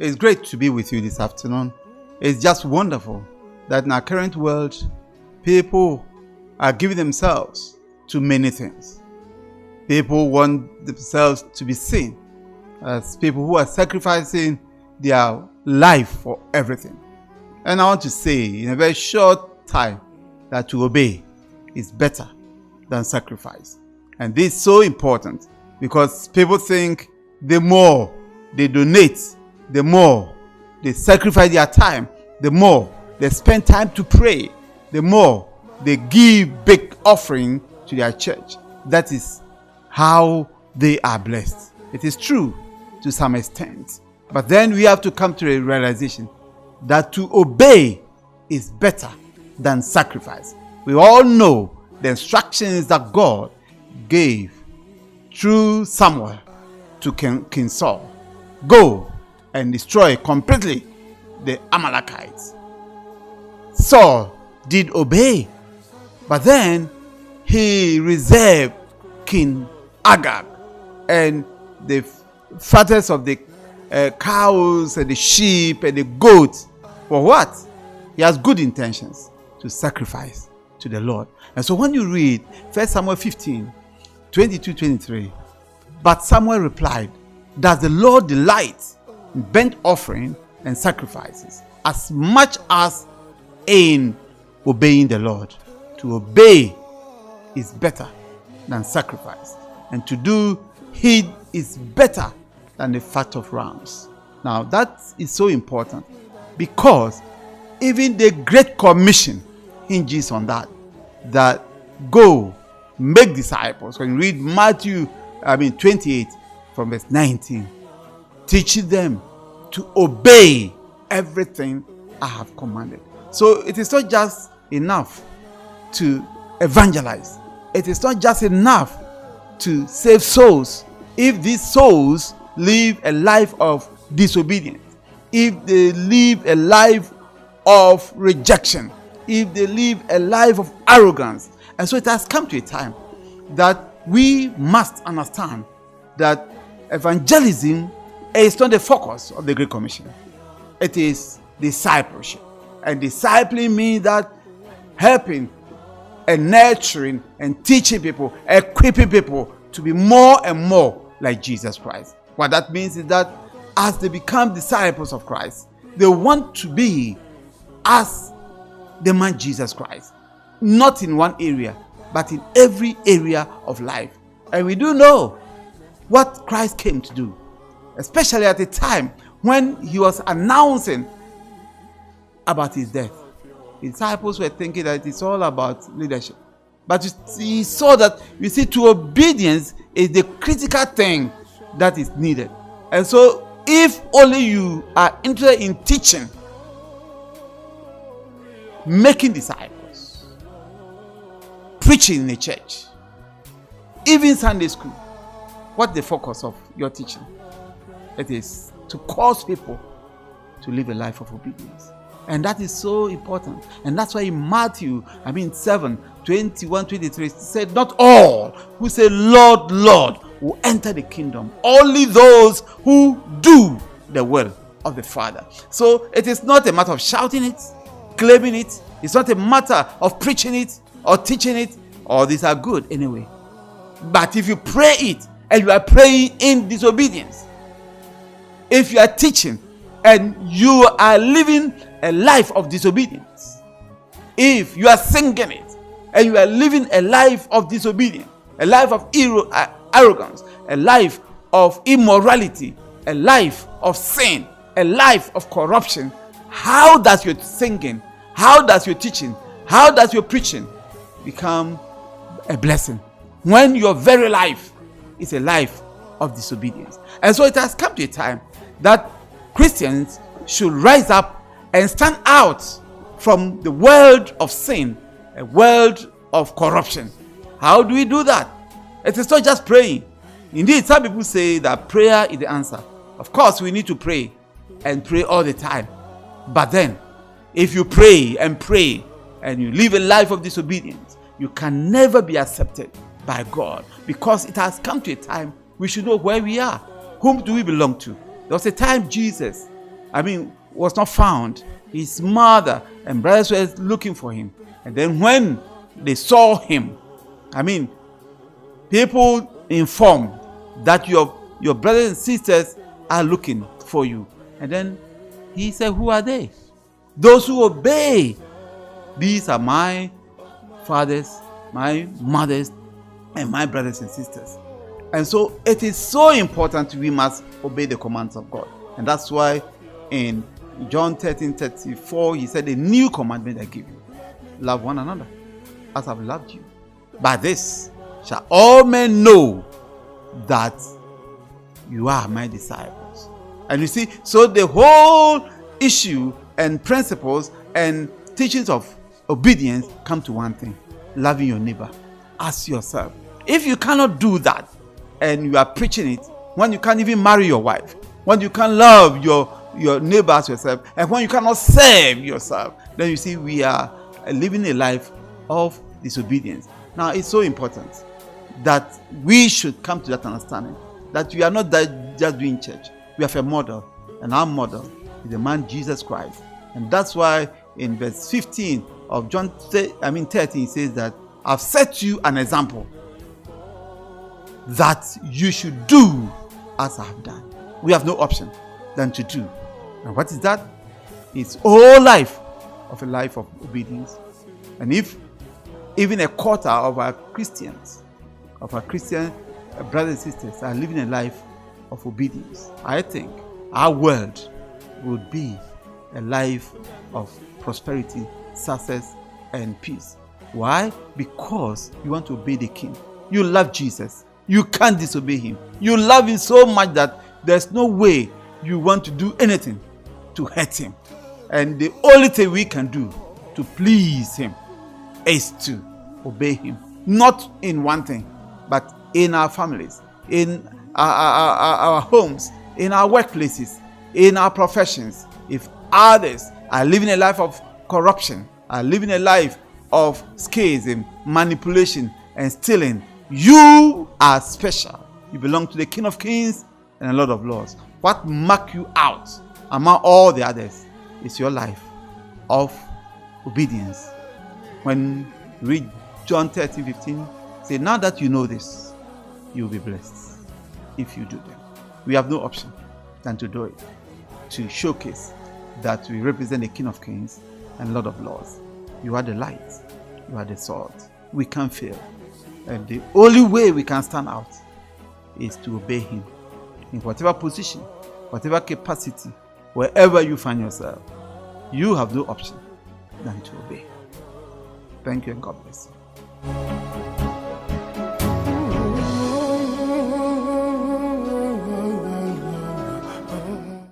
It's great to be with you this afternoon. It's just wonderful that in our current world, people are giving themselves to many things. People want themselves to be seen as people who are sacrificing their life for everything. And I want to say in a very short time that to obey is better than sacrifice. And this is so important because people think the more they donate, the more they sacrifice their time, the more they spend time to pray, the more they give big offering to their church. That is how they are blessed. It is true to some extent. But then we have to come to a realization that to obey is better than sacrifice. We all know the instructions that God gave through Samuel to King Saul. Go and destroy completely the Amalekites. Saul did obey, but then he reserved King Agag and the fattest of the cows and the sheep and the goats. For what? He has good intentions to sacrifice to the Lord. And so when you read 1 Samuel 15, 22-23, but Samuel replied, does the Lord delight in burnt offering and sacrifices as much as in obeying the Lord? To obey is better than sacrifice, and to do heed is better than the fat of rams. Now that is so important because even the Great Commission hinges on that go make disciples. When you read Matthew 28 from verse 19, teaching them to obey everything I have commanded. So it is not just enough to evangelize. It is not just enough to save souls. If these souls live a life of disobedience, if they live a life of rejection, if they live a life of arrogance. And so it has come to a time that we must understand that evangelism is not the focus of the Great Commission. It is discipleship. And discipling means that helping and nurturing and teaching people, equipping people to be more and more like Jesus Christ. What that means is that as they become disciples of Christ, they want to be as the man Jesus Christ. Not in one area, but in every area of life. And we do know what Christ came to do, especially at the time when he was announcing about his death. The disciples were thinking that it's all about leadership. But he saw that, to obedience is the critical thing that is needed. And so, if only you are interested in teaching, making disciples, preaching in the church, even Sunday school, what's the focus of your teaching? It is to cause people to live a life of obedience. And that is so important. And that's why in Matthew 7, 21, 23, it said, not all who say, Lord, Lord, will enter the kingdom. Only those who do the will of the Father. So it is not a matter of shouting it, claiming it. It's not a matter of preaching it or teaching it. All these are good anyway. But if you pray it and you are praying in disobedience, if you are teaching and you are living a life of disobedience, if you are singing it and you are living a life of disobedience, a life of arrogance, a life of immorality, a life of sin, a life of corruption, how does your singing, how does your teaching, how does your preaching become a blessing when your very life is a life of disobedience? And so it has come to a time that Christians should rise up and stand out from the world of sin, a world of corruption. How do we do that? It is not just praying. Indeed, some people say that prayer is the answer. Of course, we need to pray and pray all the time. But then, if you pray and you live a life of disobedience, you can never be accepted by God, because it has come to a time we should know where we are. Whom do we belong to? There was a time Jesus was not found. His mother and brothers were looking for him. And then when they saw him, people informed that your brothers and sisters are looking for you. And then he said, who are they? Those who obey. These are my fathers, my mothers, and my brothers and sisters. And so it is so important we must obey the commands of God. And that's why in John 13:34, he said, a new commandment I give you. Love one another as I've loved you. By this shall all men know that you are my disciples. And you see, so the whole issue and principles and teachings of obedience come to one thing: loving your neighbor as yourself. If you cannot do that, and you are preaching it, when you can't even marry your wife, when you can't love your neighbor as yourself, and when you cannot serve yourself, then you see we are living a life of disobedience. Now, it's so important that we should come to that understanding that we are not just doing church. We have a model, and our model is the man Jesus Christ. And that's why in verse 15 of John 13 it says that I've set you an example that you should do as I have done. We have no option than to do. And what is that? It's all life of a life of obedience. And if even a quarter of our Christian brothers and sisters are living a life of obedience, I think our world would be a life of prosperity, success, and peace. Why? Because you want to obey the King. You love Jesus. You can't disobey him. You love him so much that there's no way you want to do anything to hurt him. And the only thing we can do to please him is to obey him. Not in one thing, but in our families, in our homes, in our workplaces, in our professions. If others are living a life of corruption, are living a life of schism, manipulation, and stealing, you are special. You belong to the King of Kings and the Lord of Lords. What marks you out among all the others is your life of obedience. When you read John 13:15, say, now that you know this, you will be blessed if you do them. We have no option than to do it, to showcase that we represent the King of Kings and Lord of Lords. You are the light. You are the salt. We can't fail. And the only way we can stand out is to obey him in whatever position, whatever capacity, wherever you find yourself. You have no option than to obey. Thank you and God bless you.